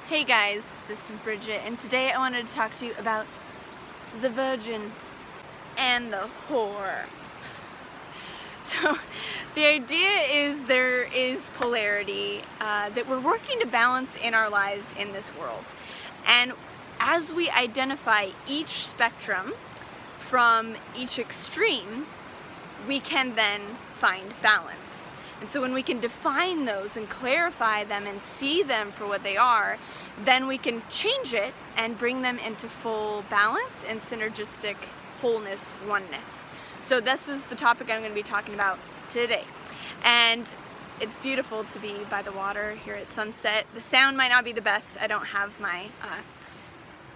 Hey guys, this is Bridget, and today I wanted to talk to you about the virgin and the whore. So the idea is there is polarity that we're working to balance in our lives in this world. And as we identify each spectrum from each extreme, we can then find balance. And so when we can define those and clarify them and see them for what they are, then we can change it and bring them into full balance and synergistic wholeness, oneness. So this is the topic I'm going to be talking about today. And it's beautiful to be by the water here at sunset. The sound might not be the best. I don't have my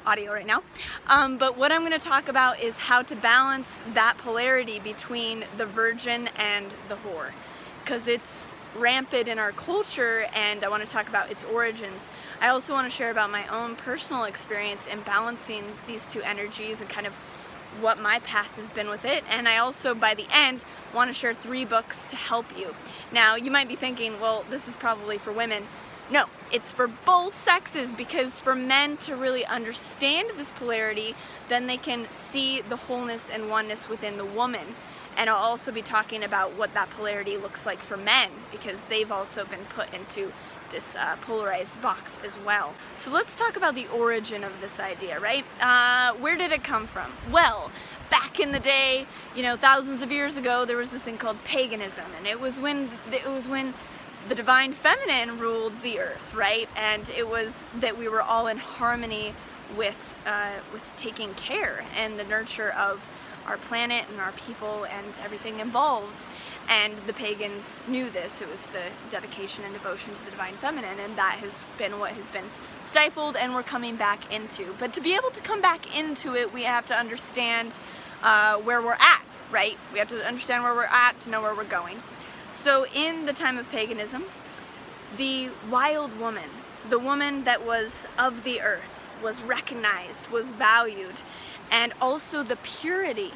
audio right now. But what I'm going to talk about is how to balance that polarity between the virgin and the whore, because it's rampant in our culture, and I want to talk about its origins. I also want to share about my own personal experience in balancing these two energies and kind of what my path has been with it. And I also, by the end, want to share 3 books to help you. Now, you might be thinking, well, this is probably for women. No, it's for both sexes, because for men to really understand this polarity, then they can see the wholeness and oneness within the woman. And I'll also be talking about what that polarity looks like for men, because they've also been put into this polarized box as well. So let's talk about the origin of this idea, right? Where did it come from? Well, back in the day, thousands of years ago, there was this thing called paganism, and it was when the divine feminine ruled the earth, right? And it was that we were all in harmony with taking care and the nurture of our planet and our people and everything involved. And the pagans knew this. It was the dedication and devotion to the divine feminine, and that has been what has been stifled and we're coming back into. But to be able to come back into it, we have to understand where we're at, right? We have to understand where we're at to know where we're going. So in the time of paganism, the wild woman, the woman that was of the earth, was recognized, was valued, and also the purity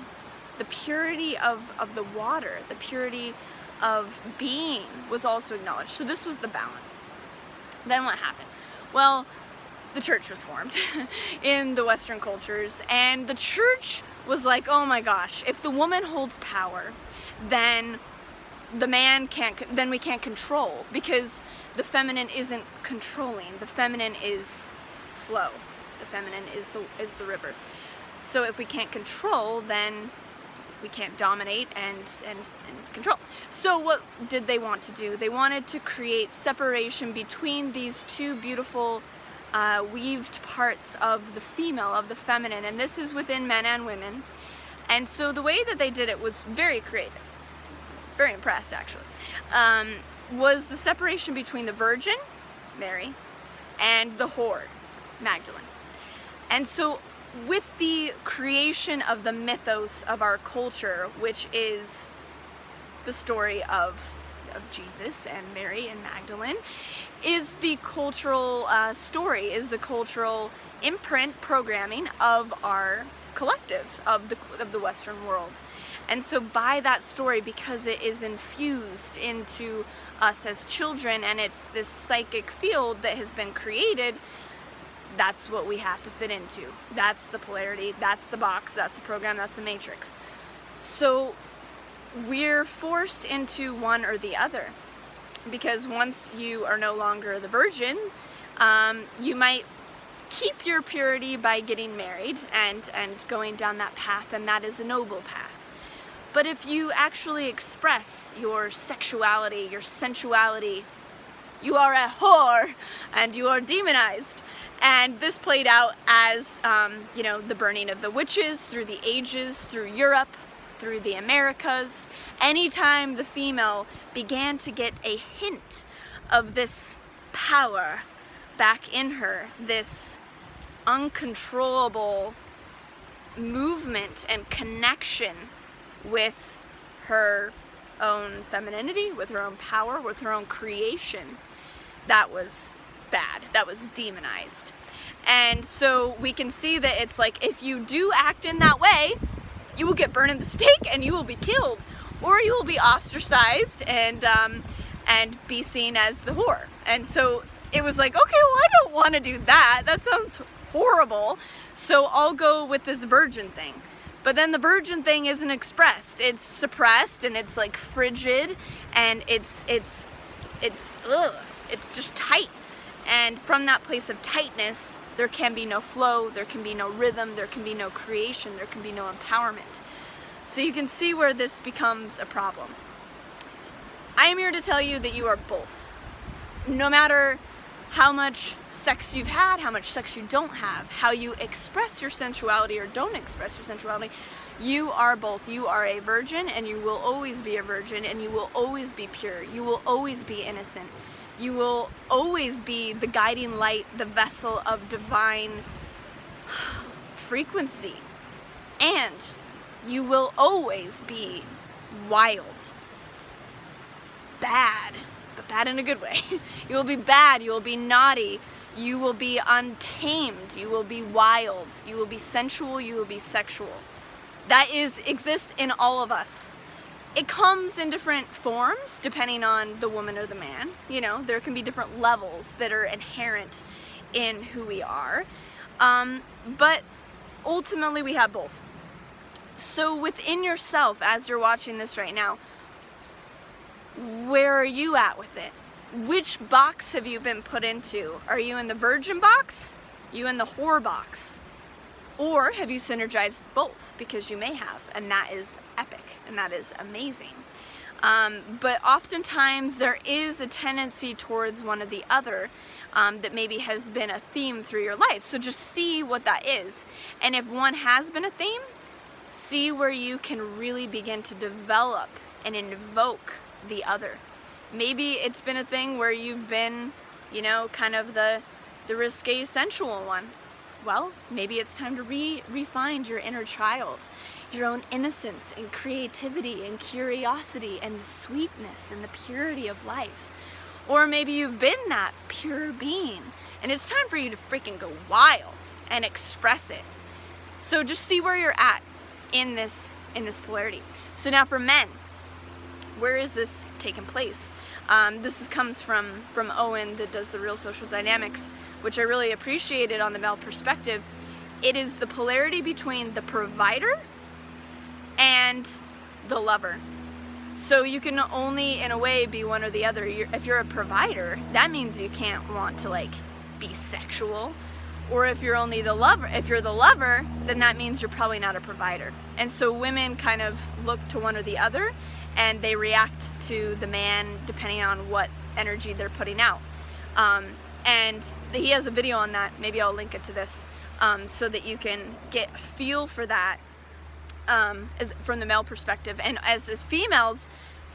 of the water, the purity of being was also acknowledged. So this was the balance. Then what happened? Well, the church was formed in the Western cultures, and the church was like, oh my gosh, if the woman holds power, then the man then we can't control, because the feminine isn't controlling. The feminine is flow. The feminine is the river. So if we can't control, then we can't dominate and control. So what did they want to do? They wanted to create separation between these two beautiful weaved parts of the female, of the feminine, and this is within men and women. And so the way that they did it was very creative. Very impressed, actually. Was the separation between the virgin, Mary, and the whore, Magdalene. And so with the creation of the mythos of our culture, which is the story of Jesus and Mary and Magdalene, is the cultural story, is the cultural imprint programming of our collective, of the Western world. And so by that story, because it is infused into us as children, and it's this psychic field that has been created, that's what we have to fit into. That's the polarity, that's the box, that's the program, that's the matrix. So we're forced into one or the other, because once you are no longer the virgin, you might keep your purity by getting married and going down that path, and that is a noble path. But if you actually express your sexuality, your sensuality, you are a whore and you are demonized. And this played out as, the burning of the witches through the ages, through Europe, through the Americas. Anytime the female began to get a hint of this power back in her, this uncontrollable movement and connection with her own femininity, with her own power, with her own creation, that was bad. That was demonized. And so we can see that it's like, if you do act in that way, you will get burned at the stake and you will be killed, or you will be ostracized and be seen as the whore. And so it was like, okay, well, I don't want to do that. That sounds horrible. So I'll go with this virgin thing. But then the virgin thing isn't expressed. It's suppressed, and it's like frigid, and it's just tight. And from that place of tightness, there can be no flow, there can be no rhythm, there can be no creation, there can be no empowerment. So you can see where this becomes a problem. I am here to tell you that you are both. No matter how much sex you've had, how much sex you don't have, how you express your sensuality or don't express your sensuality, you are both. You are a virgin, and you will always be a virgin, and you will always be pure. You will always be innocent. You will always be the guiding light, the vessel of divine frequency. And you will always be wild. Bad, but bad in a good way. You will be bad, you will be naughty, you will be untamed, you will be wild, you will be sensual, you will be sexual. That exists in all of us. It comes in different forms depending on the woman or the man. You know, there can be different levels that are inherent in who we are. But ultimately we have both. So within yourself, as you're watching this right now, where are you at with it? Which box have you been put into? Are you in the virgin box? Are you in the whore box? Or have you synergized both? Because you may have, and that is epic, and that is amazing. But oftentimes there is a tendency towards one or the other that maybe has been a theme through your life. So just see what that is. And if one has been a theme, see where you can really begin to develop and invoke the other. Maybe it's been a thing where you've been, you know, kind of the risque sensual one. Well, maybe it's time to refine your inner child, your own innocence and creativity and curiosity and the sweetness and the purity of life. Or maybe you've been that pure being, and it's time for you to freaking go wild and express it. So just see where you're at in this polarity. So now for men, where is this taking place? This comes from Owen, that does the Real Social Dynamics, which I really appreciated on the male perspective. It is the polarity between the provider and the lover. So you can only, in a way, be one or the other. If you're a provider, that means you can't want to like be sexual. Or if you're only the lover, if you're the lover, then that means you're probably not a provider. And so women kind of look to one or the other, and they react to the man depending on what energy they're putting out. And he has a video on that. Maybe I'll link it to this so that you can get a feel for that from the male perspective. And as females,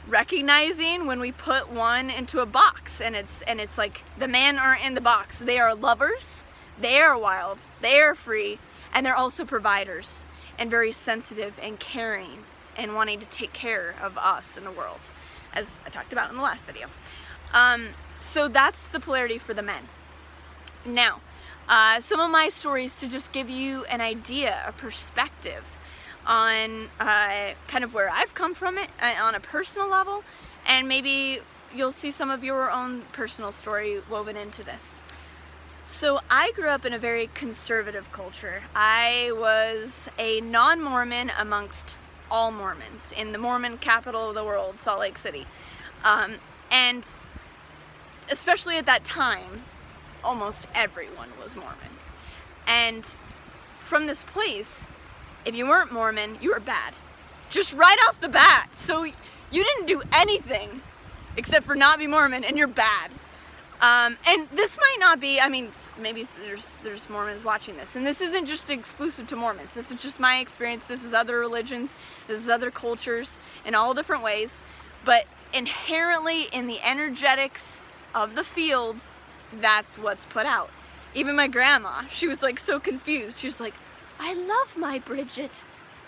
recognizing when we put one into a box, and it's like the men aren't in the box. They are lovers, they are wild, they are free, and they're also providers and very sensitive and caring and wanting to take care of us in the world, as I talked about in the last video. So that's the polarity for the men. Now, some of my stories to just give you an idea, a perspective on kind of where I've come from it on a personal level, and maybe you'll see some of your own personal story woven into this. So I grew up in a very conservative culture. I was a non-Mormon amongst all Mormons in the Mormon capital of the world, Salt Lake City. And especially at that time, almost everyone was Mormon. And from this place, if you weren't Mormon, you were bad. Just right off the bat. So you didn't do anything except for not be Mormon, and you're bad. And this might not be, I mean, maybe there's Mormons watching this, and this isn't just exclusive to Mormons. This is just my experience. This is other religions. This is other cultures in all different ways. But inherently in the energetics of the field, that's what's put out. Even my grandma, she was like so confused. She was like, I love my Bridget.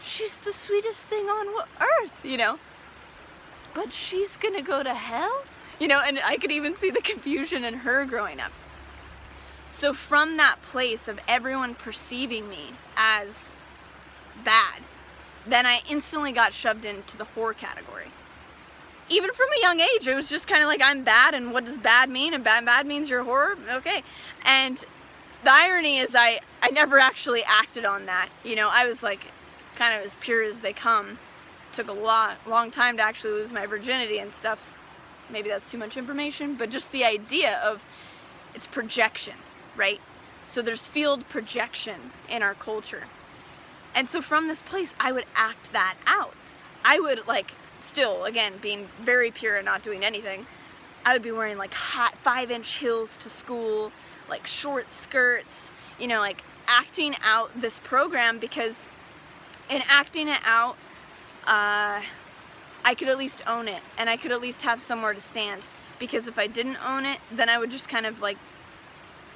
She's the sweetest thing on earth, you know. But she's gonna go to hell? You know, and I could even see the confusion in her growing up. So from that place of everyone perceiving me as bad, then I instantly got shoved into the whore category. even from a young age, it was just kind of like, I'm bad, and what does bad mean? And bad means you're a whore? Okay. And the irony is I never actually acted on that. You know, I was like kind of as pure as they come. Took a long time to actually lose my virginity and stuff. Maybe that's too much information, but just the idea of it's projection, right? So there's field projection in our culture. And so from this place, I would act that out. I would, like, still, again, being very pure and not doing anything, I would be wearing like hot 5-inch heels to school, like short skirts, you know, like acting out this program, because in acting it out, I could at least own it, and I could at least have somewhere to stand, because if I didn't own it, then I would just kind of like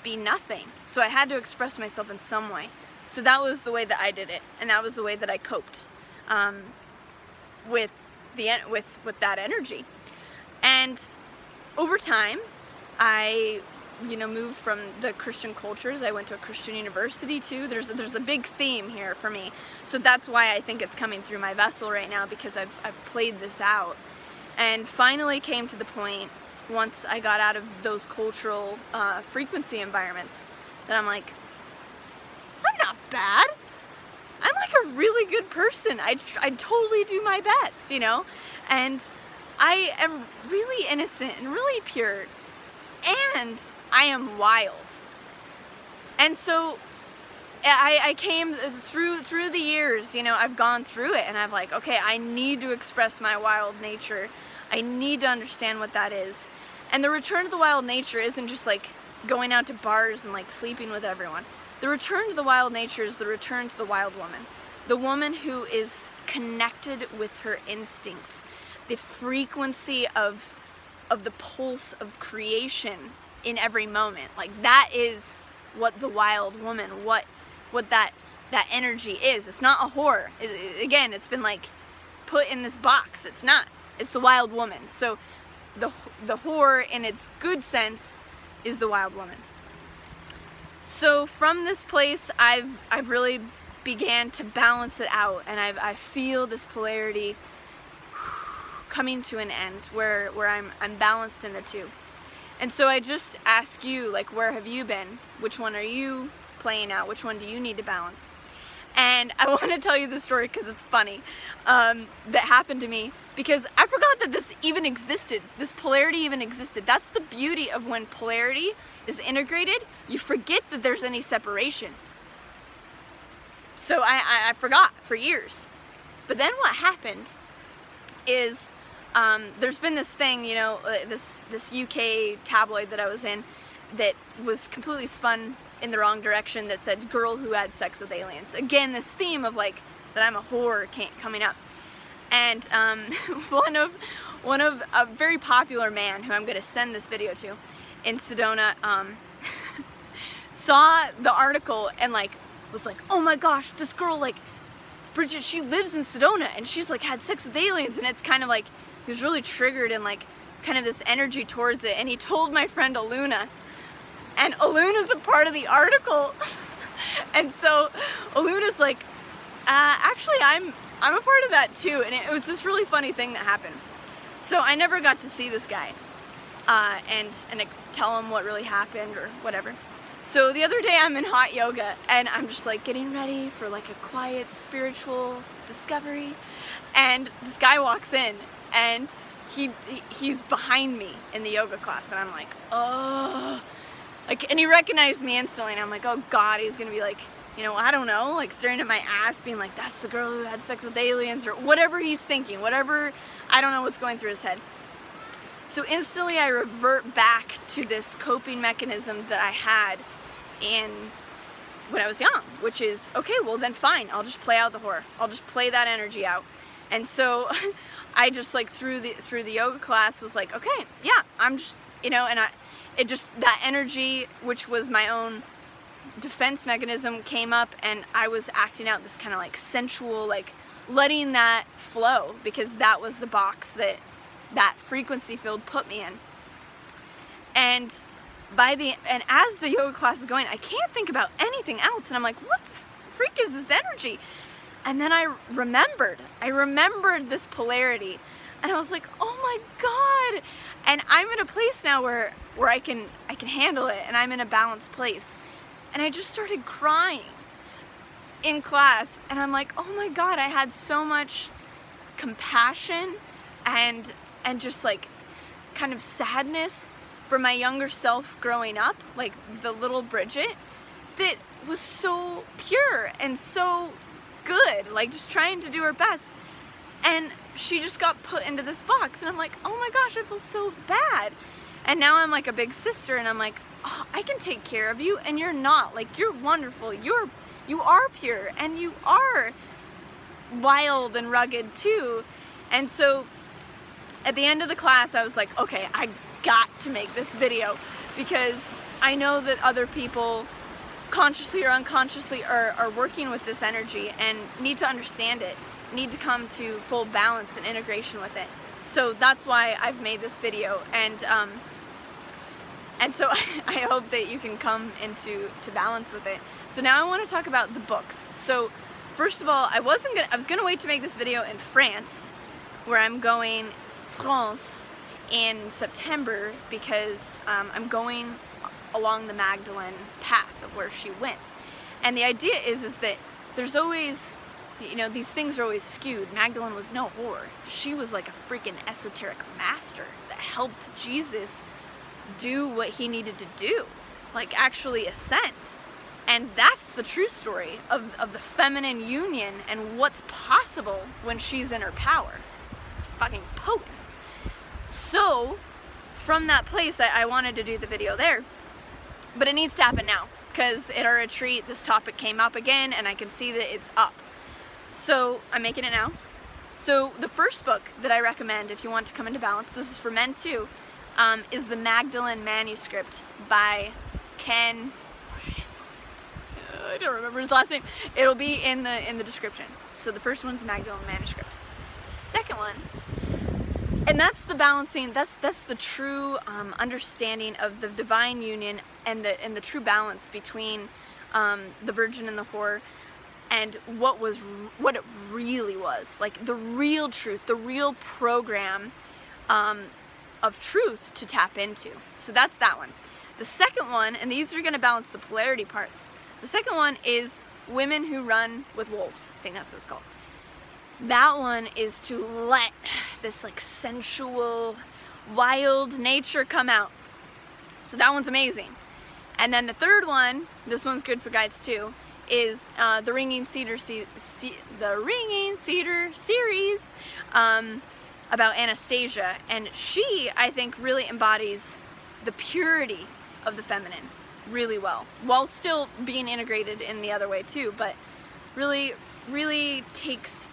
be nothing. So I had to express myself in some way. So that was the way that I did it, and that was the way that I coped with that energy. And over time, I, you know, moved from the Christian cultures. I went to a Christian university too. There's a big theme here for me. So that's why I think it's coming through my vessel right now, because I've played this out. And finally came to the point, once I got out of those cultural frequency environments, that I'm like, I'm not bad. I'm like a really good person. I totally do my best, you know? And I am really innocent and really pure. And I am wild. And so I came through the years, you know, I've gone through it, and I'm like, okay, I need to express my wild nature. I need to understand what that is. And the return to the wild nature isn't just like going out to bars and like sleeping with everyone. The return to the wild nature is the return to the wild woman. The woman who is connected with her instincts. The frequency of the pulse of creation in every moment. Like, that is what the wild woman, what that energy is. It's not a whore. Again, it's been like put in this box. It's not. It's the wild woman. So the whore in its good sense is the wild woman. So from this place, I've really began to balance it out, and I feel this polarity coming to an end where I'm balanced in the two. And so I just ask you, like, where have you been? Which one are you playing out? Which one do you need to balance? And I want to tell you this story because it's funny, that happened to me, because I forgot that this even existed. This polarity even existed. That's the beauty of when polarity is integrated. You forget that there's any separation. So I forgot for years. But then what happened is, there's been this thing, you know, this UK tabloid that I was in that was completely spun in the wrong direction, that said girl who had sex with aliens. Again, this theme of like that I'm a whore coming up. And one of a very popular man who I'm going to send this video to in Sedona saw the article and like was like, oh my gosh, this girl, like Bridget, she lives in Sedona and she's like had sex with aliens. And it's kind of like, he was really triggered and like kind of this energy towards it. And he told my friend Aluna, and Aluna's a part of the article. And so Aluna's like, actually I'm a part of that too. And it was this really funny thing that happened. So I never got to see this guy and tell him what really happened or whatever. So the other day I'm in hot yoga and I'm just like getting ready for like a quiet spiritual discovery, and this guy walks in and he's behind me in the yoga class, and I'm like, oh, like, and he recognized me instantly, and I'm like, oh God, he's gonna be like, you know, I don't know, like staring at my ass being like, that's the girl who had sex with aliens, or whatever he's thinking, whatever, I don't know what's going through his head. So instantly I revert back to this coping mechanism that I had when I was young, which is, okay, well then fine, I'll just play out the horror. I'll just play that energy out. And so I just like through the yoga class was like, okay, yeah, I'm just, you know, and that energy, which was my own defense mechanism, came up, and I was acting out this kind of like sensual, like letting that flow, because that was the box that frequency field put me in. And as the yoga class is going, I can't think about anything else, and I'm like, what the freak is this energy? And then I remembered this polarity And I was like, oh my God. And I'm in a place now where I can handle it, and I'm in a balanced place. And I just started crying in class, and I'm like, oh my God, I had so much compassion and just like kind of sadness for my younger self growing up, like the little Bridget, that was so pure and so good, like just trying to do her best. And she just got put into this box, and I'm like, oh my gosh, I feel so bad. And now I'm like a big sister, and I'm like, oh, I can take care of you, and you're not. Like, you're wonderful. You are pure, and you are wild and rugged too. And so at the end of the class, I was like, okay, I got to make this video, because I know that other people consciously or unconsciously are working with this energy and need to understand it, need to come to full balance and integration with it. So that's why I've made this video, and so I hope that you can come into balance with it. So now I want to talk about the books. So first of all, I was gonna wait to make this video in France, where I'm going France in September, because I'm going along the Magdalen path of where she went. And the idea is that there's always, you know, these things are always skewed. Magdalen was no whore. She was like a freaking esoteric master that helped Jesus do what he needed to do, like actually ascend. And that's the true story of the feminine union and what's possible when she's in her power. It's fucking potent. So from that place, I wanted to do the video there, but it needs to happen now, because at our retreat this topic came up again, and I can see that it's up. So I'm making it now. So the first book that I recommend if you want to come into balance, this is for men too, is the Magdalen manuscript by Ken. Oh shit, I don't remember his last name. It'll be in the description. So the first one's Magdalen manuscript. The second one, and that's the balancing. That's the true understanding of the divine union and the true balance between the virgin and the whore, and what it really was, like the real truth, the real program of truth to tap into. So that's that one. The second one, and these are going to balance the polarity parts. The second one is Women Who Run with Wolves. I think that's what it's called. That one is to let this like sensual, wild nature come out. So that one's amazing. And then the third one, this one's good for guys too, is the Ringing Cedar series about Anastasia. And she, I think, really embodies the purity of the feminine really well, while still being integrated in the other way too, but really takes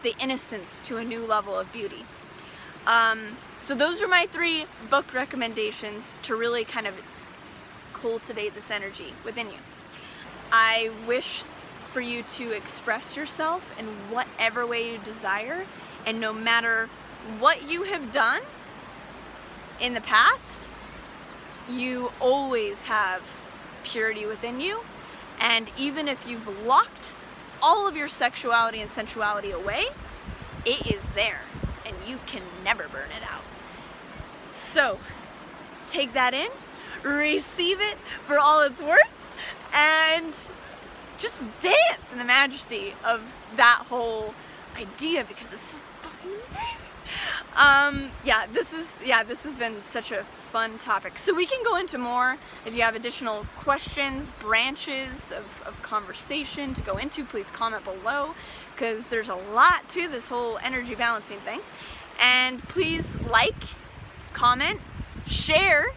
the innocence to a new level of beauty. So those are my 3 book recommendations to really kind of cultivate this energy within you. I wish for you to express yourself in whatever way you desire, and no matter what you have done in the past, you always have purity within you. And even if you've locked all of your sexuality and sensuality away, it is there, and you can never burn it out. So take that in, receive it for all it's worth, and just dance in the majesty of that whole idea, because it's so fucking amazing. This has been such a fun topic. So we can go into more. If you have additional questions, branches of conversation to go into, please comment below, because there's a lot to this whole energy balancing thing. And please like, comment, share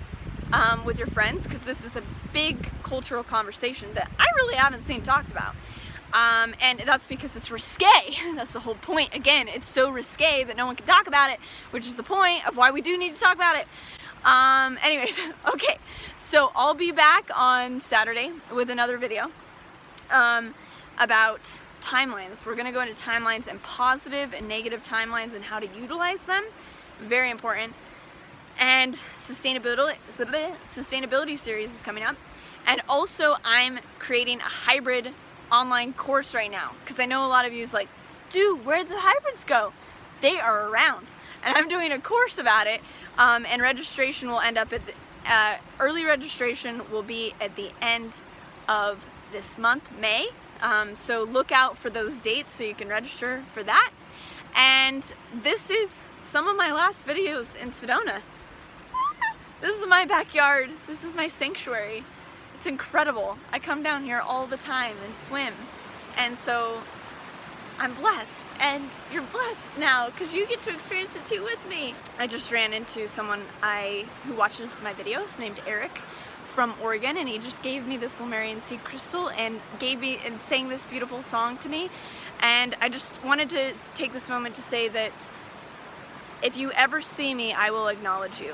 with your friends, because this is a big cultural conversation that I really haven't seen talked about. And that's because it's risque. That's the whole point. Again, it's so risque that no one can talk about it, which is the point of why we do need to talk about it. Anyways, okay, so I'll be back on Saturday with another video about timelines. We're going to go into timelines and positive and negative timelines and how to utilize them. Very important. And sustainability series is coming up. And also I'm creating a hybrid online course right now, because I know a lot of you is like, dude, where'd the hybrids go? They are around. and I'm doing a course about it, and registration will end up at the, early registration will be at the end of this month, May, so look out for those dates so you can register for that. And this is some of my last videos in Sedona. This is my backyard, this is my sanctuary. It's incredible. I come down here all the time and swim, and so I'm blessed, and you're blessed now because you get to experience it too with me. I just ran into someone who watches my videos named Eric from Oregon, and he just gave me this Lemurian seed crystal and sang this beautiful song to me. And I just wanted to take this moment to say that if you ever see me, I will acknowledge you.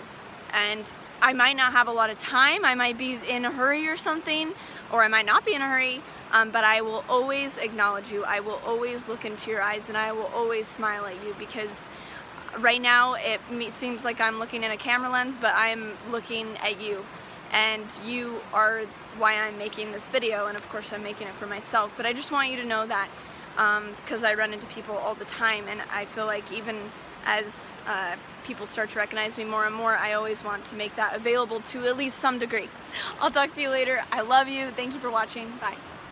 And I might not have a lot of time, I might be in a hurry or something, or I might not be in a hurry, but I will always acknowledge you. I will always look into your eyes, and I will always smile at you, because right now it seems like I'm looking in a camera lens, but I'm looking at you, and you are why I'm making this video, and of course I'm making it for myself. But I just want you to know that, because I run into people all the time, and I feel like even as people start to recognize me more and more, I always want to make that available to at least some degree. I'll talk to you later. I love you. Thank you for watching. Bye.